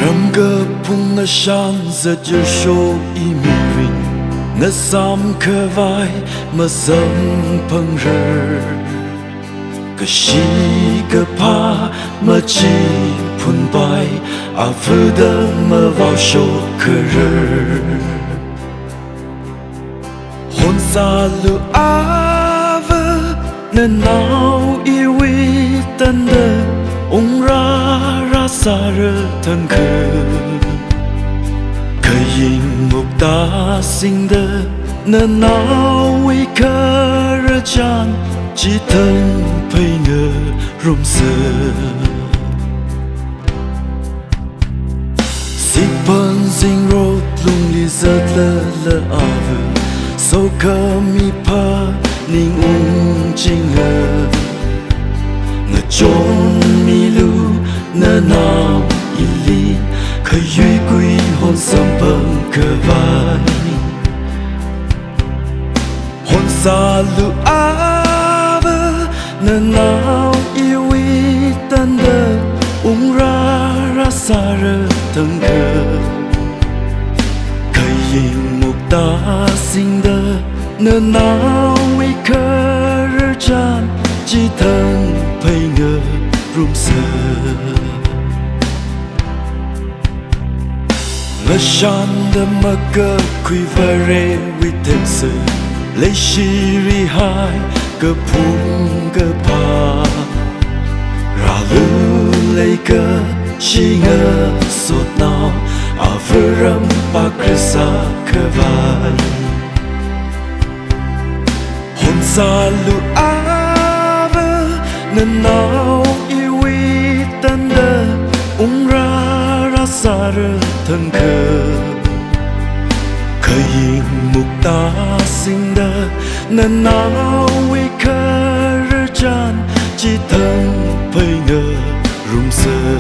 Ram ga pung nga shan za je show I mi ring nga sam ka vai ma sam pang rơ ka shi ka pa ma chi phun bai a vơ da ma vào show ka rơ hôn sa lu a vơ nên nào I wi tan da ong ra ra sa rơ thân khờ khơi yin mục ta sinh đơ nên nào wi khờ ra chan chỉ thân phây ngờ rôm sơ si pan zing road lung li zat lơ lơ ave so ka mi pa ning ching ngờ ngờ chôn mi lu na nào ili khơi duy quy hôn sớm bằng cờ vai hôn xa lu ave na nào yêu ý tan đơ ung ra ra xa rơ thân khờ khơi yin mục ta sinh đơ na nào ý khờ rơ chan chỉ thân phây ngờ rung sơ ngờ shan da ma cơ quy vare vi thêm sơ lấy shiri hai cơ phung cơ pa ra lu lấy cơ chi ngờ sốt nào a vơ ram pa krisa cơ vai hôn sa lu a vơ nên nào yêu ý tan đơ ung ra ra sa rơ thân khờ khơi yin mục ta sinh đơ nên nào ý khờ rơ chan chỉ thân phây ngờ rung sơ